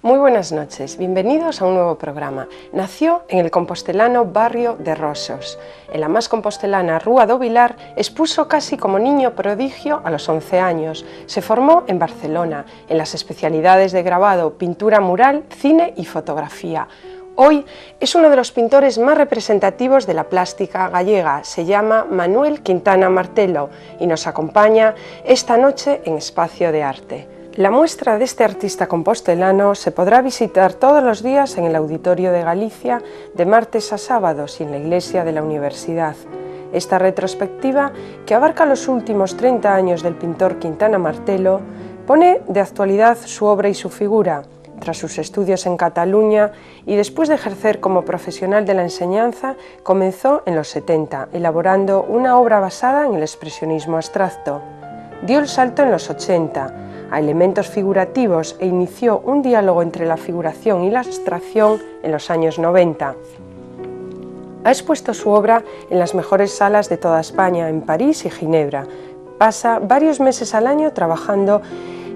Muy buenas noches, bienvenidos a un nuevo programa. Nació en el compostelano barrio de Rosos. En la más compostelana Rúa do Vilar expuso casi como niño prodigio a los 11 años. Se formó en Barcelona, en las especialidades de grabado, pintura mural, cine y fotografía. Hoy es uno de los pintores más representativos de la plástica gallega. Se llama Manuel Quintana Martelo y nos acompaña esta noche en Espacio de Arte. La muestra de este artista compostelano se podrá visitar todos los días en el Auditorio de Galicia de martes a sábados y en la iglesia de la Universidad. Esta retrospectiva, que abarca los últimos 30 años del pintor Quintana Martelo, pone de actualidad su obra y su figura. Tras sus estudios en Cataluña y después de ejercer como profesional de la enseñanza, comenzó en los 70, elaborando una obra basada en el expresionismo abstracto. Dio el salto en los 80, a elementos figurativos e inició un diálogo entre la figuración y la abstracción en los años 90. Ha expuesto su obra en las mejores salas de toda España, en París y Ginebra. Pasa varios meses al año trabajando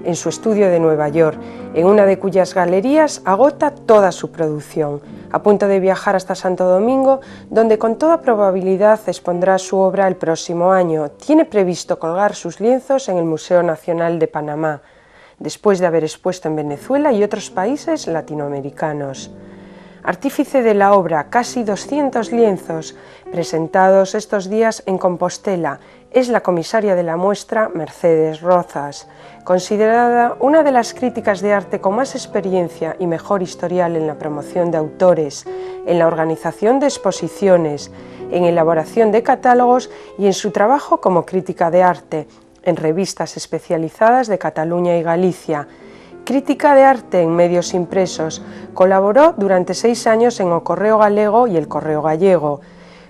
en su estudio de Nueva York, en una de cuyas galerías agota toda su producción, a punto de viajar hasta Santo Domingo, donde con toda probabilidad expondrá su obra el próximo año. Tiene previsto colgar sus lienzos en el Museo Nacional de Panamá, después de haber expuesto en Venezuela y otros países latinoamericanos. Artífice de la obra, casi 200 lienzos presentados estos días en Compostela, es la comisaria de la muestra Mercedes Rozas, considerada una de las críticas de arte con más experiencia y mejor historial en la promoción de autores, en la organización de exposiciones, en elaboración de catálogos y en su trabajo como crítica de arte, en revistas especializadas de Cataluña y Galicia. Crítica de arte en medios impresos, colaboró durante 6 años en O Correo Galego y El Correo Gallego.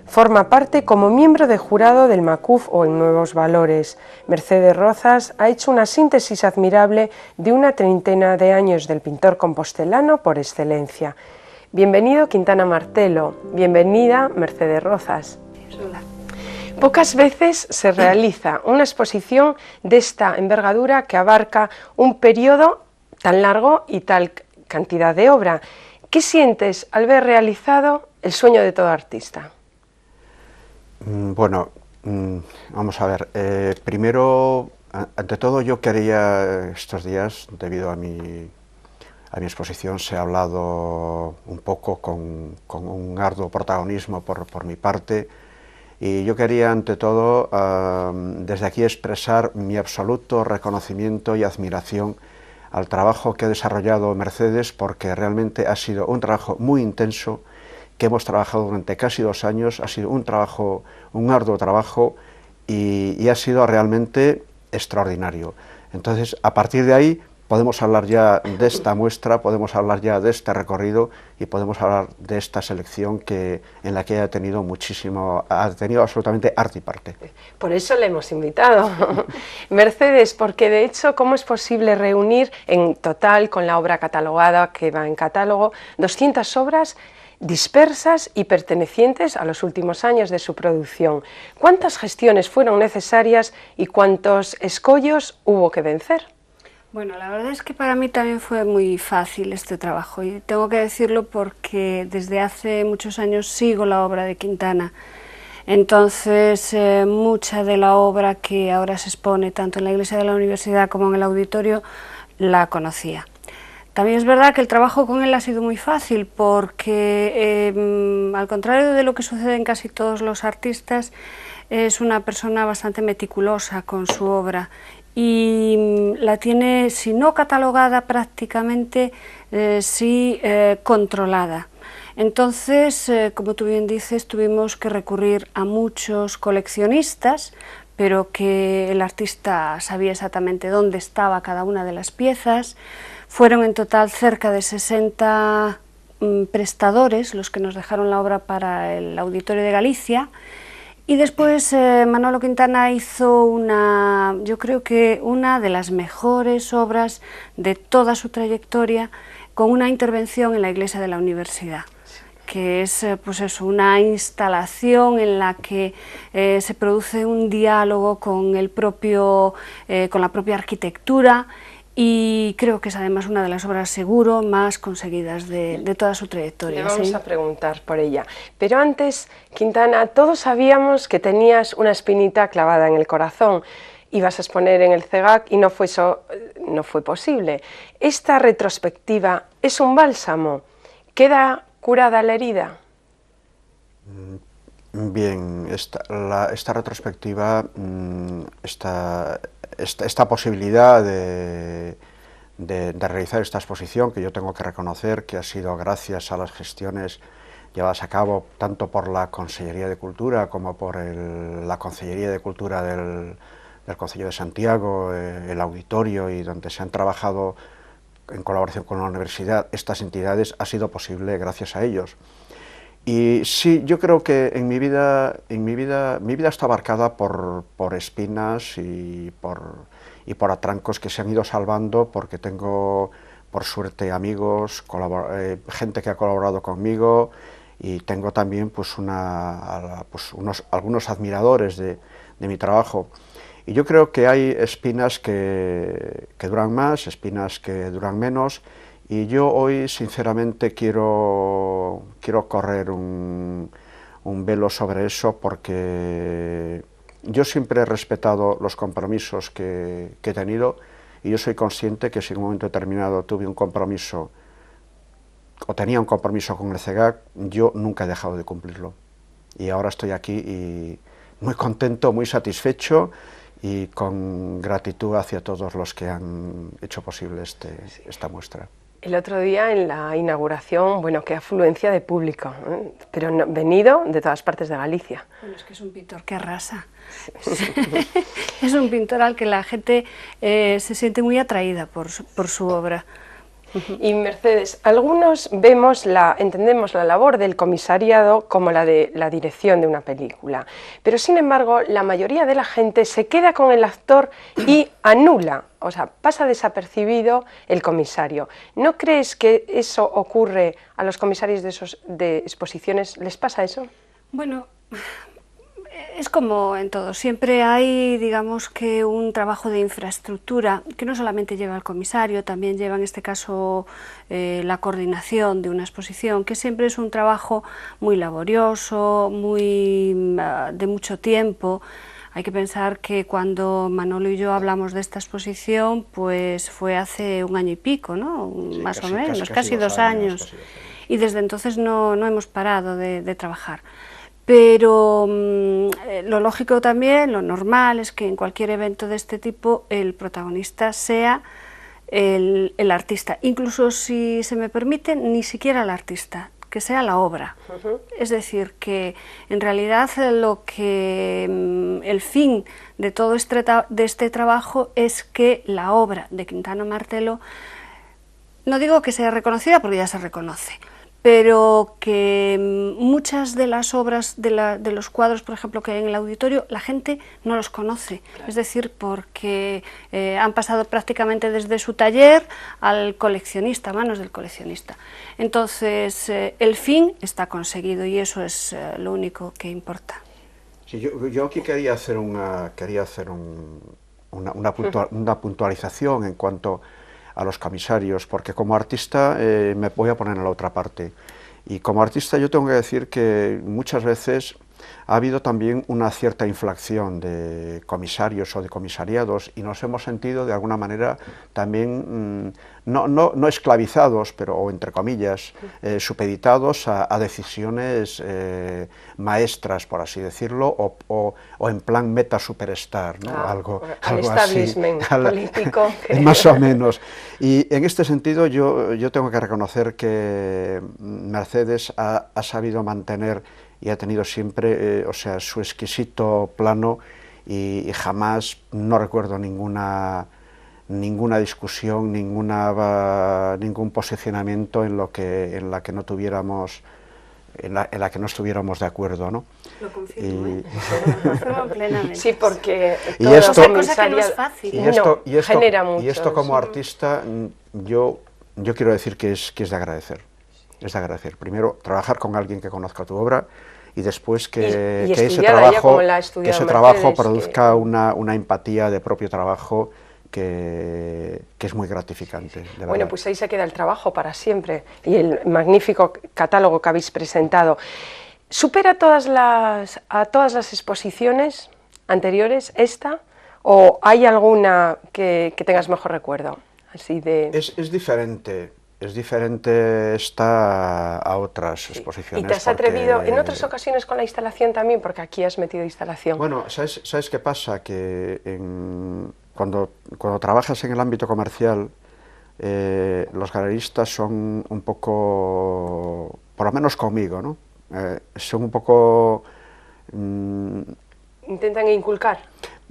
Forma parte como miembro de jurado del Macuf o en Nuevos Valores. Mercedes Rozas ha hecho una síntesis admirable de una treintena de años del pintor compostelano por excelencia. Bienvenido Quintana Martelo, bienvenida Mercedes Rozas. Hola. Pocas veces se realiza una exposición de esta envergadura que abarca un periodo tan largo y tal cantidad de obra. ¿Qué sientes al ver realizado el sueño de todo artista? Bueno, vamos a ver, primero, ante todo yo quería estos días, debido a mi exposición, se ha hablado un poco con un arduo protagonismo por mi parte, y yo quería ante todo desde aquí expresar mi absoluto reconocimiento y admiración al trabajo que ha desarrollado Mercedes, porque realmente ha sido un trabajo muy intenso, que hemos trabajado durante casi 2 años, ha sido un arduo trabajo y ha sido realmente extraordinario. Entonces, a partir de ahí podemos hablar ya de esta muestra, podemos hablar ya de este recorrido y podemos hablar de esta selección en la que ha tenido absolutamente arte y parte. Por eso le hemos invitado. Mercedes, porque de hecho, ¿cómo es posible reunir en total, con la obra catalogada que va en catálogo, 200 obras dispersas y pertenecientes a los últimos años de su producción? ¿Cuántas gestiones fueron necesarias y cuántos escollos hubo que vencer? Bueno, la verdad es que para mí también fue muy fácil este trabajo, y tengo que decirlo porque desde hace muchos años sigo la obra de Quintana. Entonces, mucha de la obra que ahora se expone tanto en la iglesia de la universidad como en el auditorio la conocía. También es verdad que el trabajo con él ha sido muy fácil porque, al contrario de lo que sucede en casi todos los artistas, es una persona bastante meticulosa con su obra y la tiene, si no catalogada prácticamente, sí controlada. Entonces, como tú bien dices, tuvimos que recurrir a muchos coleccionistas, pero que el artista sabía exactamente dónde estaba cada una de las piezas. Fueron en total cerca de 60 prestadores los que nos dejaron la obra para el Auditorio de Galicia. Y después Manolo Quintana hizo yo creo que una de las mejores obras de toda su trayectoria, con una intervención en la iglesia de la universidad, que es pues eso, una instalación en la que se produce un diálogo con la propia arquitectura y creo que es además una de las obras seguro más conseguidas de toda su trayectoria. Le vamos a preguntar por ella, pero antes, Quintana, todos sabíamos que tenías una espinita clavada en el corazón. Ibas a exponer en el CEGAC y no fue posible. ¿Esta retrospectiva es un bálsamo? ¿Queda curada la herida? Bien, esta retrospectiva, esta posibilidad de realizar esta exposición, que yo tengo que reconocer que ha sido gracias a las gestiones llevadas a cabo tanto por la Consellería de Cultura como por la Consellería de Cultura del Concello de Santiago, el auditorio, y donde se han trabajado en colaboración con la universidad estas entidades, ha sido posible gracias a ellos. Y sí, yo creo que mi vida está marcada por espinas y por atrancos que se han ido salvando, porque tengo, por suerte, amigos, gente que ha colaborado conmigo, y tengo también pues algunos admiradores de mi trabajo. Y yo creo que hay espinas que duran más, espinas que duran menos, y yo hoy sinceramente quiero correr un velo sobre eso, porque yo siempre he respetado los compromisos que he tenido, y yo soy consciente que si en un momento determinado tuve un compromiso o tenía un compromiso con el CEGAC, yo nunca he dejado de cumplirlo. Y ahora estoy aquí y muy contento, muy satisfecho, y con gratitud hacia todos los que han hecho posible esta muestra. El otro día en la inauguración, bueno, qué afluencia de público, pero venido de todas partes de Galicia. Bueno, es que es un pintor que arrasa. Es un pintor al que la gente se siente muy atraída por su obra. Y Mercedes, algunos entendemos la labor del comisariado como la de la dirección de una película, pero sin embargo la mayoría de la gente se queda con el actor y anula, o sea, pasa desapercibido el comisario. ¿No crees que eso ocurre a los comisarios de exposiciones? ¿Les pasa eso? Bueno, es como en todo, siempre hay, digamos, que un trabajo de infraestructura que no solamente lleva al comisario, también lleva en este caso la coordinación de una exposición, que siempre es un trabajo muy laborioso, de mucho tiempo. Hay que pensar que cuando Manolo y yo hablamos de esta exposición, pues fue hace 1 año y pico, ¿no? Sí, más o menos, casi 2 años. Y desde entonces no hemos parado de trabajar. Pero lo lógico también, lo normal, es que en cualquier evento de este tipo el protagonista sea el artista. Incluso, si se me permite, ni siquiera el artista, que sea la obra. Es decir, que en realidad el fin de todo este trabajo es que la obra de Quintana Martelo, no digo que sea reconocida porque ya se reconoce, pero que muchas de las obras de los cuadros, por ejemplo, que hay en el auditorio, la gente no los conoce. Claro. Es decir, porque han pasado prácticamente desde su taller al coleccionista, a manos del coleccionista. Entonces, el fin está conseguido y eso es lo único que importa. Sí, yo aquí quería hacer una puntualización en cuanto a los comisarios, porque como artista me voy a poner en la otra parte, y como artista yo tengo que decir que muchas veces ha habido también una cierta inflación de comisarios o de comisariados, y nos hemos sentido de alguna manera también no esclavizados, pero, o entre comillas, supeditados a decisiones maestras, por así decirlo, o en plan meta superstar, ¿no? Algo establishment así, político. Más o menos. Y en este sentido yo tengo que reconocer que Mercedes ha sabido mantener y ha tenido siempre su exquisito plano, y jamás, no recuerdo ninguna discusión, ningún posicionamiento en la que no estuviéramos de acuerdo, ¿no? Lo confirmo, plenamente. Sí, porque cosa que no es fácil. Genera mucho. Y esto como artista, yo quiero decir que es de agradecer. Es de agradecer. Primero, trabajar con alguien que conozca tu obra, y después que ese trabajo produzca una empatía de propio trabajo que es muy gratificante. De bueno, verdad. pues ahí se queda el trabajo para siempre y el magnífico catálogo que habéis presentado. ¿Supera a todas las exposiciones anteriores esta o hay alguna que tengas mejor recuerdo? Así de... Es diferente. Es diferente esta a otras exposiciones. ¿Y te has atrevido en otras ocasiones con la instalación también? Porque aquí has metido instalación. Bueno, ¿sabes qué pasa? Que cuando trabajas en el ámbito comercial, los galeristas son un poco, por lo menos conmigo, ¿no? Son un poco... ¿Intentan inculcar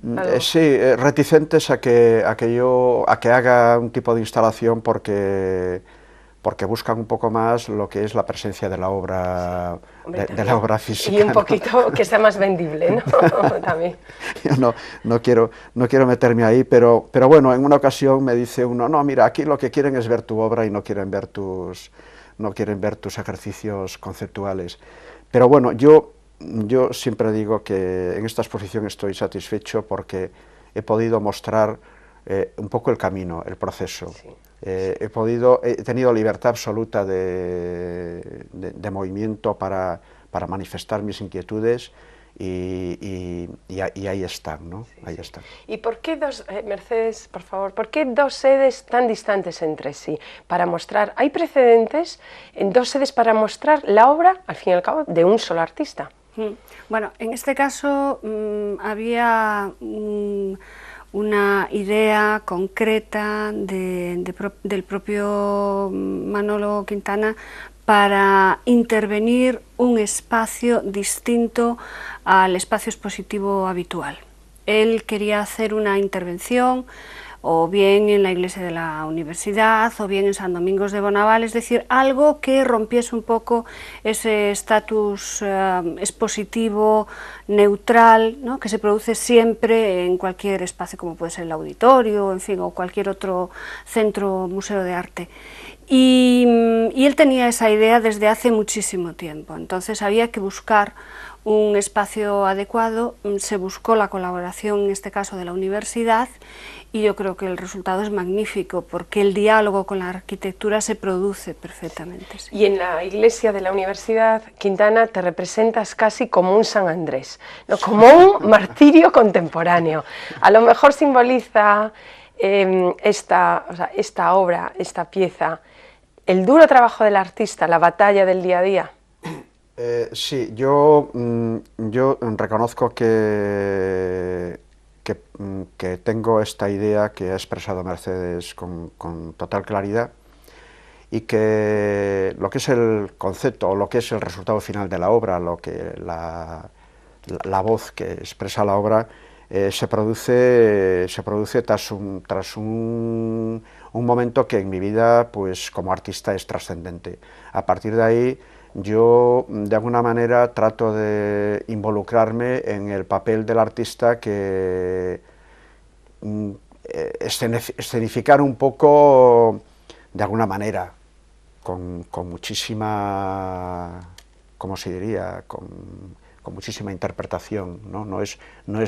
algo? Sí, reticentes a que haga un tipo de instalación porque buscan un poco más lo que es la presencia de la obra, Hombre, de la obra física. Y un poquito que sea más vendible, ¿no? También. Yo no quiero meterme ahí, pero bueno, en una ocasión me dice uno, no, mira, aquí lo que quieren es ver tu obra y no quieren ver tus ejercicios conceptuales. Pero bueno, yo siempre digo que en esta exposición estoy satisfecho porque he podido mostrar un poco el camino, el proceso. Sí. He tenido libertad absoluta de movimiento para manifestar mis inquietudes y ahí están, ¿no? Sí, ahí sí. están. ¿Y por qué Mercedes, por favor, por qué dos sedes tan distantes entre sí? Para mostrar, ¿hay precedentes en dos sedes para mostrar la obra, al fin y al cabo, de un solo artista? Bueno, en este caso había una idea concreta del propio Manolo Quintana para intervenir un espacio distinto al espacio expositivo habitual. Él quería hacer una intervención o bien en la iglesia de la universidad, o bien en San Domingos de Bonaval, es decir, algo que rompiese un poco ese estatus expositivo neutral, ¿no?, que se produce siempre en cualquier espacio, como puede ser el auditorio, en fin, o cualquier otro centro, museo de arte. Y él tenía esa idea desde hace muchísimo tiempo, entonces había que buscar un espacio adecuado, se buscó la colaboración, en este caso de la universidad, y yo creo que el resultado es magnífico, porque el diálogo con la arquitectura se produce perfectamente. Sí. Y en la iglesia de la universidad, Quintana, te representas casi como un San Andrés, ¿no?, como un martirio contemporáneo. A lo mejor simboliza esta obra, esta pieza, el duro trabajo del artista, la batalla del día a día. Sí, yo reconozco que tengo esta idea que ha expresado Mercedes con total claridad y que lo que es el concepto o lo que es el resultado final de la obra, la voz que expresa la obra, se produce tras un momento que en mi vida, pues como artista, es trascendente. A partir de ahí, yo de alguna manera trato de involucrarme en el papel del artista, que escenificar un poco de alguna manera, con muchísima, ¿cómo se diría?, con muchísima interpretación, ¿no? No es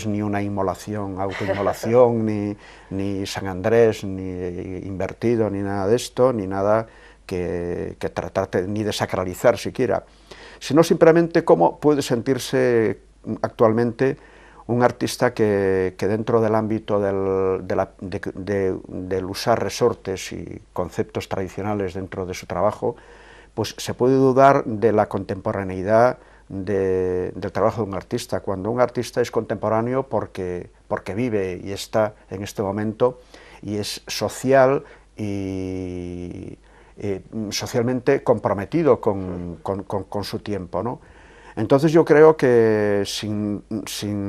ni una inmolación, autoinmolación, ni San Andrés, ni invertido, ni nada de esto, ni nada que tratarte ni de sacralizar siquiera, sino simplemente cómo puede sentirse actualmente un artista que dentro del ámbito del usar resortes y conceptos tradicionales dentro de su trabajo, pues se puede dudar de la contemporaneidad del trabajo de un artista, cuando un artista es contemporáneo porque vive y está en este momento y es social y socialmente comprometido con su tiempo, ¿no? Entonces yo creo que sin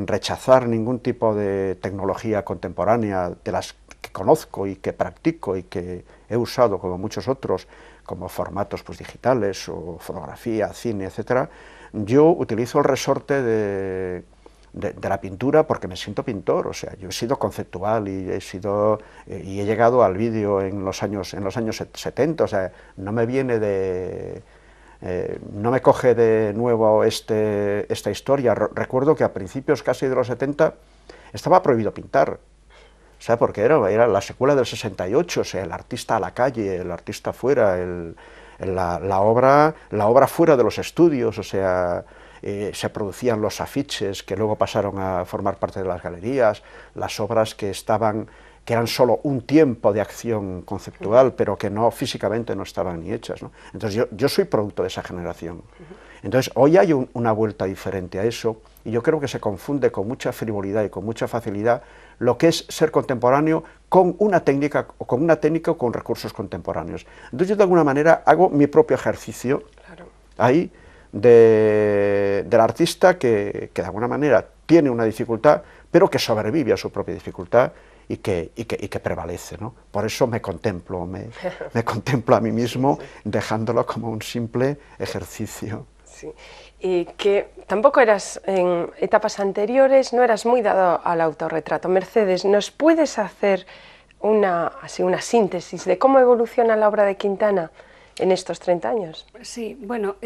rechazar ningún tipo de tecnología contemporánea de las que conozco y que practico y que he usado como muchos otros, como formatos pues digitales o fotografía, cine, etcétera, yo utilizo el resorte de la pintura porque me siento pintor, o sea, yo he sido conceptual y he llegado al vídeo en los años 70, o sea, no me coge de nuevo esta historia. Recuerdo que a principios casi de los 70 estaba prohibido pintar. O ¿Sabe? Porque era la secuela del 68, o sea, el artista a la calle, el artista fuera, la obra fuera de los estudios, o sea, se producían los afiches que luego pasaron a formar parte de las galerías, las obras que eran solo un tiempo de acción conceptual, pero que no físicamente no estaban ni hechas, ¿no? Entonces yo soy producto de esa generación. Entonces hoy hay una vuelta diferente a eso, y yo creo que se confunde con mucha frivolidad y con mucha facilidad lo que es ser contemporáneo con una técnica o con recursos contemporáneos. Entonces yo de alguna manera hago mi propio ejercicio ahí del artista que de alguna manera tiene una dificultad, pero que sobrevive a su propia dificultad y que prevalece, ¿no? Por eso me contemplo a mí mismo, dejándolo como un simple ejercicio. Sí. Y que tampoco eras, en etapas anteriores, no eras muy dado al autorretrato. Mercedes, ¿nos puedes hacer una síntesis de cómo evoluciona la obra de Quintana en estos 30 años? Sí, bueno,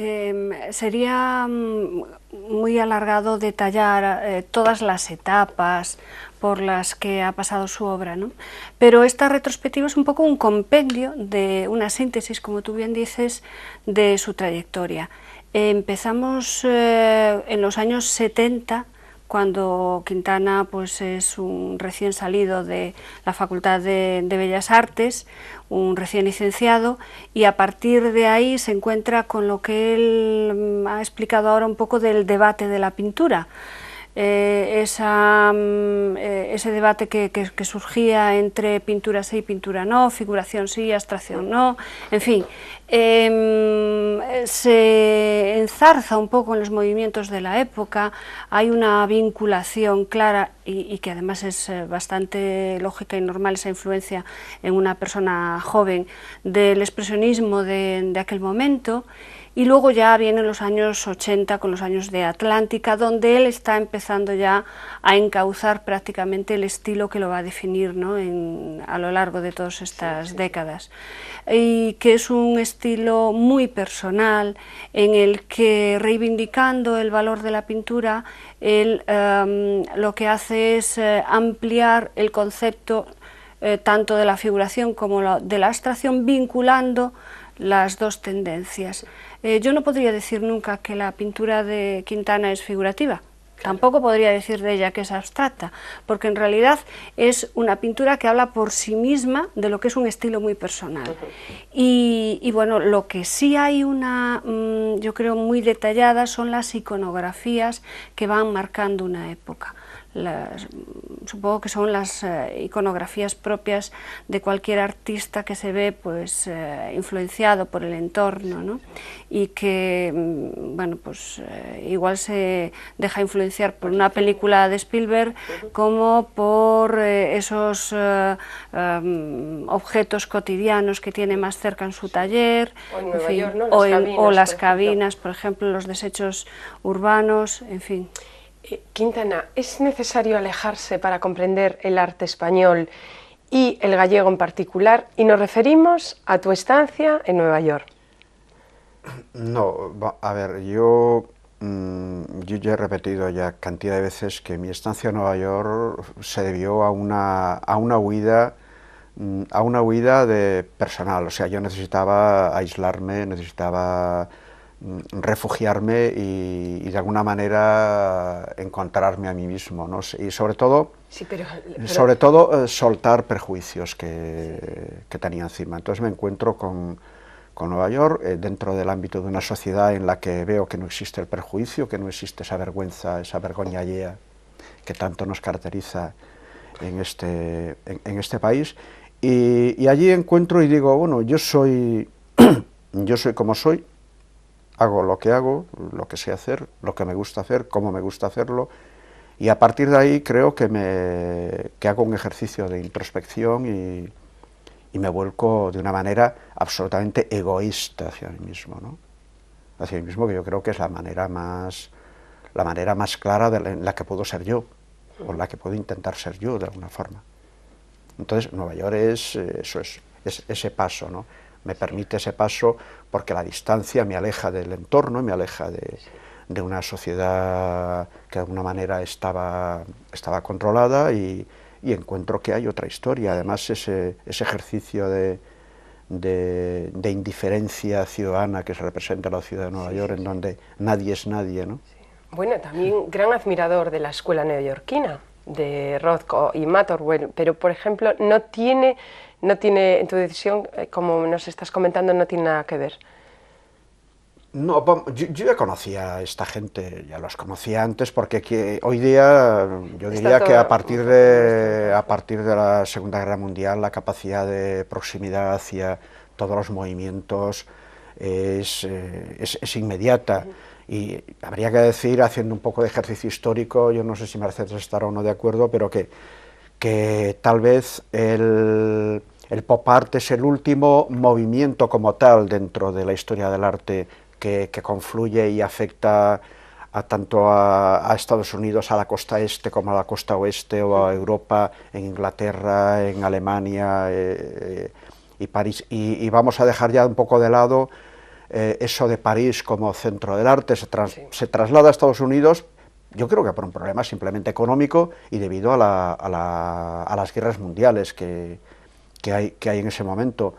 sería muy alargado detallar todas las etapas por las que ha pasado su obra, ¿no? Pero esta retrospectiva es un poco un compendio de una síntesis, como tú bien dices, de su trayectoria. Empezamos en los años 70, cuando Quintana pues, es un recién salido de la Facultad de Bellas Artes, un recién licenciado, y a partir de ahí se encuentra con lo que él ha explicado ahora un poco del debate de la pintura. Ese debate que surgía entre pintura sí, pintura no, figuración sí, abstracción no, en fin, se enzarza un poco en los movimientos de la época, hay una vinculación clara y que además es bastante lógica y normal esa influencia en una persona joven del expresionismo de aquel momento. Y luego ya vienen los años 80 con los años de Atlántica, donde él está empezando ya a encauzar prácticamente el estilo que lo va a definir, ¿no? A lo largo de todas estas décadas. Y que es un estilo muy personal, en el que, reivindicando el valor de la pintura, él lo que hace es ampliar el concepto tanto de la figuración como de la abstracción, vinculando las dos tendencias. Yo no podría decir nunca que la pintura de Quintana es figurativa, tampoco podría decir de ella que es abstracta, porque en realidad es una pintura que habla por sí misma de lo que es un estilo muy personal. Y bueno, lo que sí hay yo creo, muy detallada son las iconografías que van marcando una época. Supongo que son las iconografías propias de cualquier artista que se ve pues influenciado por el entorno, ¿no? Y que bueno, pues igual se deja influenciar por una película de Spielberg como por esos objetos cotidianos que tiene más cerca en su taller, o en Nueva York, ¿no? o las cabinas, por ejemplo, los desechos urbanos, en fin. Quintana, ¿es necesario alejarse para comprender el arte español y el gallego en particular? Y nos referimos a tu estancia en Nueva York. No, a ver, yo ya he repetido ya cantidad de veces que mi estancia en Nueva York se debió a una huida de personal, o sea, yo necesitaba aislarme, necesitaba refugiarme y de alguna manera encontrarme a mí mismo, ¿no? Y sobre todo, soltar prejuicios que tenía encima. Entonces me encuentro con Nueva York dentro del ámbito de una sociedad en la que veo que no existe el prejuicio, que no existe esa vergüenza, esa vergoña alhea que tanto nos caracteriza en este país, y allí encuentro y digo, bueno, yo soy como soy, hago lo que sé hacer, lo que me gusta hacer, cómo me gusta hacerlo, y a partir de ahí creo que hago un ejercicio de introspección y me vuelco de una manera absolutamente egoísta hacia mí mismo, ¿no? Hacia mí mismo, que yo creo que es la manera más clara en la que puedo ser yo, o en la que puedo intentar ser yo de alguna forma. Entonces Nueva York es ese paso, ¿no? Me permite ese paso porque la distancia me aleja del entorno, me aleja de una sociedad que de alguna manera estaba controlada y y encuentro que hay otra historia. Además, ese ejercicio de indiferencia ciudadana que se representa en la ciudad de Nueva York, en donde nadie es nadie, ¿no? Sí. Bueno, también gran admirador de la escuela neoyorquina, de Rothko y Matterhorn, pero por ejemplo no tiene en tu decisión, como nos estás comentando, no tiene nada que ver. No, yo ya conocía a esta gente, ya los conocía antes, porque hoy día yo diría que a partir de la Segunda Guerra Mundial la capacidad de proximidad hacia todos los movimientos es inmediata. Y habría que decir, haciendo un poco de ejercicio histórico, yo no sé si Mercedes estará o no de acuerdo, pero que tal vez el pop art es el último movimiento como tal dentro de la historia del arte que confluye y afecta tanto a Estados Unidos, a la costa este como a la costa oeste, o a Europa, en Inglaterra, en Alemania y París. Y vamos a dejar ya un poco de lado eso de París como centro del arte, se traslada a Estados Unidos, yo creo que por un problema simplemente económico y debido a las guerras mundiales que hay en ese momento.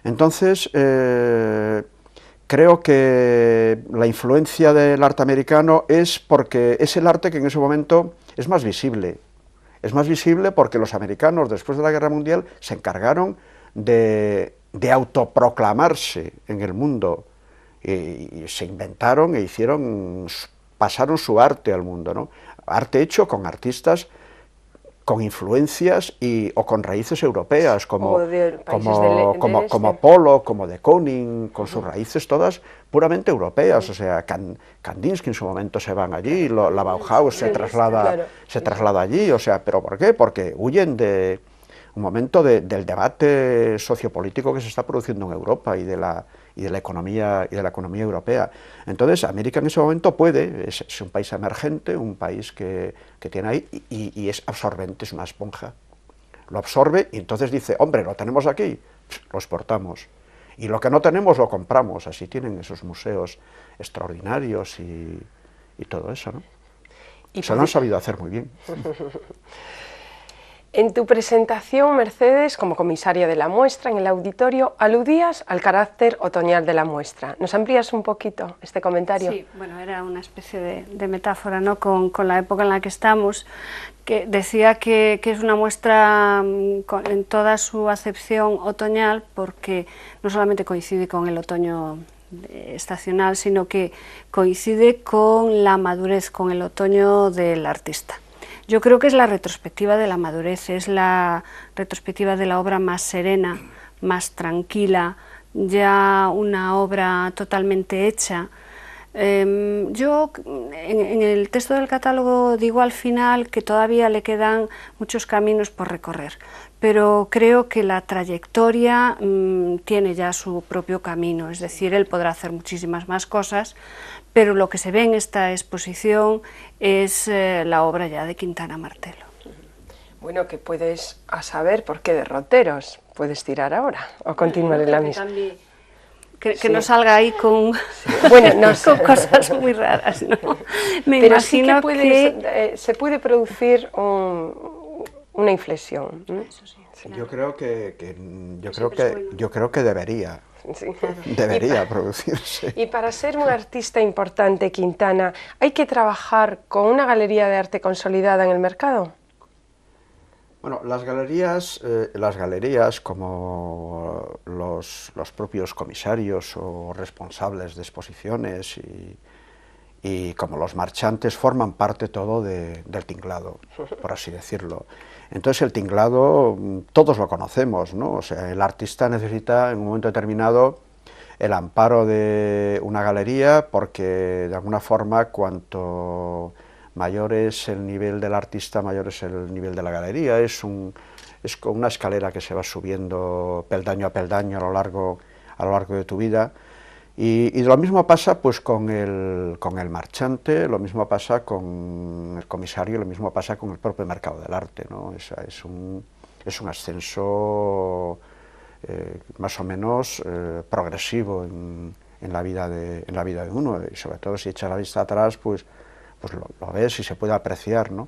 Entonces, creo que la influencia del arte americano es porque es el arte que en ese momento es más visible. Es más visible porque los americanos, después de la Guerra Mundial, se encargaron de autoproclamarse en el mundo y se inventaron e pasaron su arte al mundo, ¿no? Arte hecho con artistas con influencias o con raíces europeas, como Pollock, como de Kooning, con sus raíces todas puramente europeas. O sea, Kandinsky en su momento se van allí, la Bauhaus se traslada allí. O sea, ¿pero por qué? Porque huyen de un momento del debate sociopolítico que se está produciendo en Europa y de la economía europea. Entonces, América en ese momento es un país emergente, un país que tiene ahí y es absorbente, es una esponja. Lo absorbe y entonces dice, hombre, lo tenemos aquí, lo exportamos. Y lo que no tenemos lo compramos. Así tienen esos museos extraordinarios y todo eso, ¿no? Se lo han sabido hacer muy bien. En tu presentación, Mercedes, como comisaria de la muestra en el auditorio, aludías al carácter otoñal de la muestra. ¿Nos amplías un poquito este comentario? Sí, bueno, era una especie de metáfora, ¿no?, con la época en la que estamos, que decía que es una muestra en toda su acepción otoñal, porque no solamente coincide con el otoño estacional, sino que coincide con la madurez, con el otoño del artista. Yo creo que es la retrospectiva de la madurez, es la retrospectiva de la obra más serena, más tranquila, ya una obra totalmente hecha. Yo en el texto del catálogo digo al final que todavía le quedan muchos caminos por recorrer, pero creo que la trayectoria tiene ya su propio camino, es decir, él podrá hacer muchísimas más cosas, pero lo que se ve en esta exposición es la obra ya de Quintana Martello. Bueno, que puedes saber por qué derroteros puedes tirar ahora o continuar en la misma. Que no salga ahí con, con cosas muy raras, ¿no? Pero sí que se puede producir una inflexión. Eso sí. Yo creo que debería. Sí. Debería producirse. Y para ser un artista importante, Quintana, ¿hay que trabajar con una galería de arte consolidada en el mercado? Bueno, las galerías como los propios comisarios o responsables de exposiciones y como los marchantes forman parte todo del tinglado, por así decirlo. Entonces el tinglado todos lo conocemos, ¿no? O sea, el artista necesita en un momento determinado el amparo de una galería porque de alguna forma cuanto mayor es el nivel del artista, mayor es el nivel de la galería. Es como una escalera que se va subiendo peldaño a peldaño a lo largo de tu vida. Y lo mismo pasa pues con el marchante, lo mismo pasa con el comisario, lo mismo pasa con el propio mercado del arte, ¿no? Es un ascenso más o menos progresivo en la vida de uno, y sobre todo si echas la vista atrás, pues lo ves y se puede apreciar, ¿no?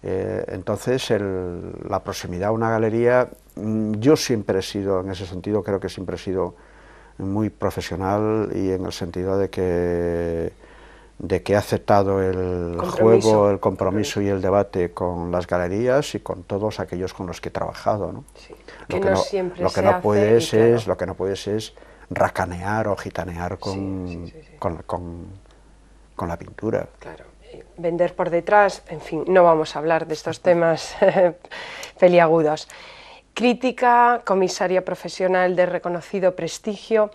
Entonces, la proximidad a una galería, yo siempre he sido, en ese sentido, creo que siempre he sido muy profesional, y en el sentido de que he aceptado el juego, el compromiso y el debate con las galerías y con todos aquellos con los que he trabajado, ¿no? Sí, Lo que no puedes es racanear o gitanear con la pintura. Claro. Vender por detrás, en fin, no vamos a hablar de estos temas peliagudos. Crítica, comisaria profesional de reconocido prestigio.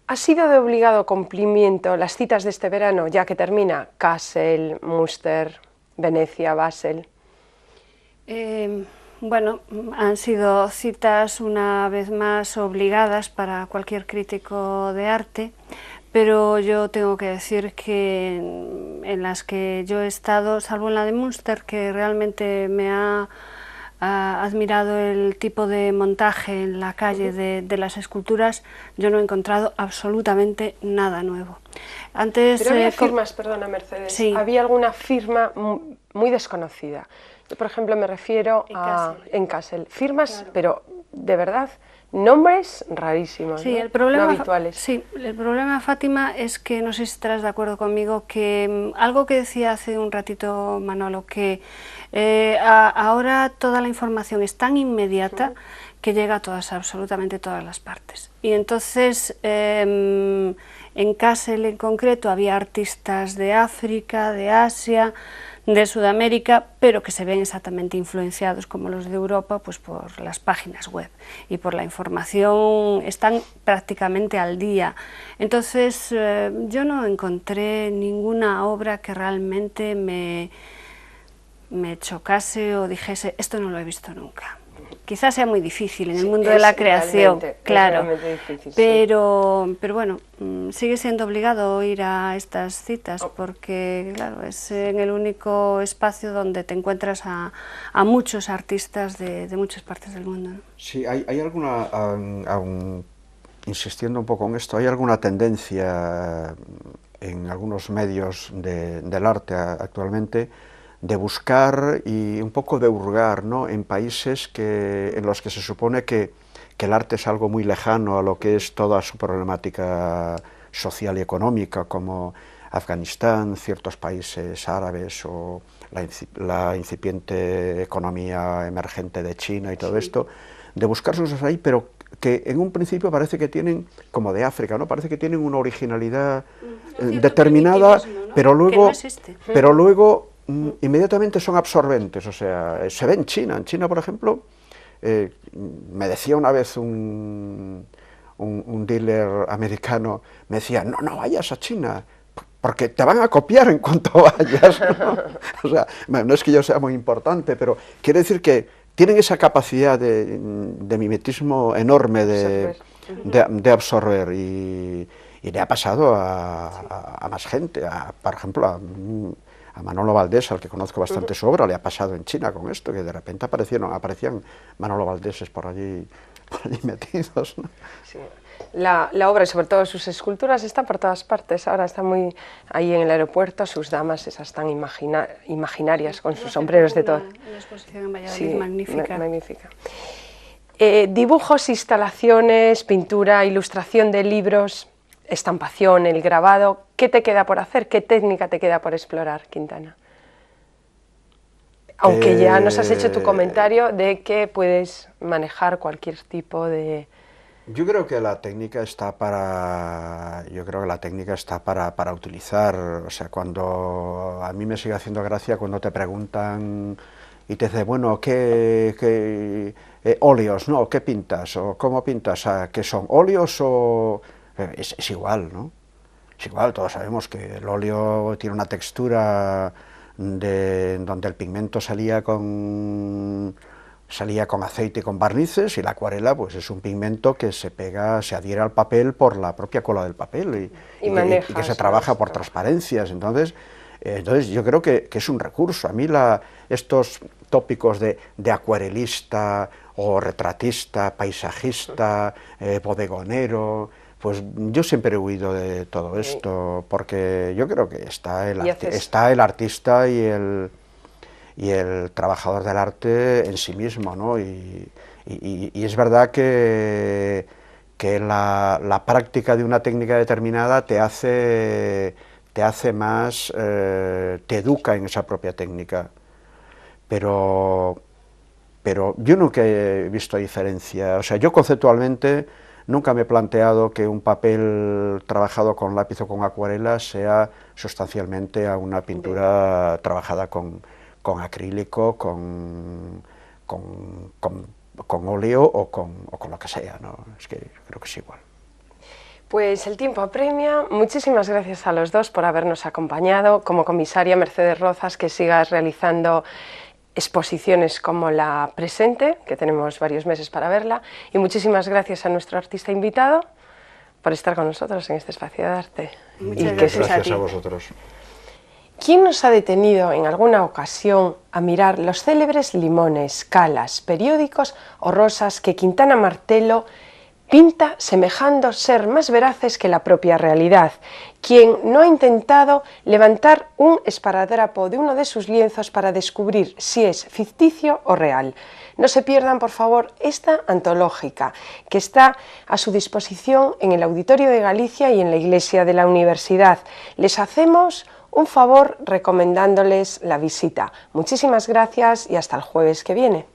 ¿Ha sido de obligado cumplimiento las citas de este verano, ya que termina? Kassel, Münster, Venecia, Basel. Bueno, han sido citas una vez más obligadas para cualquier crítico de arte, pero yo tengo que decir que en las que yo he estado, salvo en la de Münster, que realmente me ha admirado el tipo de montaje en la calle de las esculturas, yo no he encontrado absolutamente nada nuevo. Antes, pero había firmas, perdona Mercedes, sí. Había alguna firma muy desconocida. Yo, por ejemplo, me refiero en Kassel. Firmas, claro, pero de verdad, nombres rarísimos, sí, ¿no? No habituales. Sí, el problema, Fátima, es que, no sé si estarás de acuerdo conmigo, que algo que decía hace un ratito Manolo, que ahora toda la información es tan inmediata que llega a absolutamente todas las partes. Y entonces, en Kassel en concreto, había artistas de África, de Asia, de Sudamérica, pero que se ven exactamente influenciados, como los de Europa, pues por las páginas web y por la información, están prácticamente al día. Entonces, yo no encontré ninguna obra que realmente me chocase o dijese, esto no lo he visto nunca. Quizás sea muy difícil en el mundo de la creación, claro, difícil, pero bueno, sigue siendo obligado ir a estas citas, porque claro, es en el único espacio donde te encuentras a muchos artistas de muchas partes del mundo, ¿no? Sí, hay alguna, insistiendo un poco en esto, hay alguna tendencia en algunos medios del arte actualmente de buscar y un poco de hurgar, ¿no?, en países en los que se supone que el arte es algo muy lejano a lo que es toda su problemática social y económica, como Afganistán, ciertos países árabes o la incipiente economía emergente de China y todo esto, de buscar sus ahí, pero que en un principio parece que tienen, como de África, ¿no?, parece que tienen una originalidad determinada, ¿no?, pero luego inmediatamente son absorbentes. O sea, se ve en China, por ejemplo, me decía una vez un dealer americano, me decía, no vayas a China, porque te van a copiar en cuanto vayas, ¿no? O sea, no es que yo sea muy importante, pero quiere decir que tienen esa capacidad de mimetismo enorme de absorber, y le ha pasado a más gente, por ejemplo, a Manolo Valdés, al que conozco bastante su obra, le ha pasado en China con esto, que de repente aparecían Manolo Valdéses por allí metidos, ¿no? Sí. La obra y sobre todo sus esculturas están por todas partes. Ahora está muy ahí en el aeropuerto, sus damas esas tan imaginarias con sus sombreros de todo. La exposición en Valladolid, magnífica. Magnífica. Dibujos, instalaciones, pintura, ilustración de libros, estampación, el grabado, ¿qué te queda por hacer? ¿Qué técnica te queda por explorar, Quintana? Aunque ya nos has hecho tu comentario de que puedes manejar cualquier tipo de... Yo creo que la técnica está para utilizar. O sea, cuando a mí me sigue haciendo gracia cuando te preguntan y te dicen, bueno, ¿qué óleos, no? ¿Qué pintas? ¿O cómo pintas? ¿Qué son? ¿Óleos o...? Es igual, ¿no? Es igual, todos sabemos que el óleo tiene una textura donde el pigmento salía con aceite y con barnices, y la acuarela pues es un pigmento que se adhiere al papel por la propia cola del papel y que se trabaja por transparencias. Entonces yo creo que es un recurso. A mí estos tópicos de acuarelista o retratista, paisajista, bodegonero, pues yo siempre he huido de todo esto, porque yo creo que está el artista y el trabajador del arte en sí mismo, ¿no? Y es verdad que la práctica de una técnica determinada te hace más, te educa en esa propia técnica, pero yo nunca he visto diferencia. O sea, yo conceptualmente nunca me he planteado que un papel trabajado con lápiz o con acuarela sea sustancialmente a una pintura trabajada con acrílico, con óleo o con lo que sea, ¿no? Es que creo que es igual. Pues el tiempo apremia. Muchísimas gracias a los dos por habernos acompañado. Como comisaria Mercedes Rozas, que sigas realizando exposiciones como la presente, que tenemos varios meses para verla, y muchísimas gracias a nuestro artista invitado por estar con nosotros en este espacio de arte. Muchas gracias a vosotros. ¿Quién nos ha detenido en alguna ocasión a mirar los célebres limones, calas, periódicos o rosas que Quintana Martello pinta semejando ser más veraces que la propia realidad? Quien no ha intentado levantar un esparadrapo de uno de sus lienzos para descubrir si es ficticio o real. No se pierdan, por favor, esta antológica, que está a su disposición en el Auditorio de Galicia y en la Iglesia de la Universidad. Les hacemos un favor recomendándoles la visita. Muchísimas gracias y hasta el jueves que viene.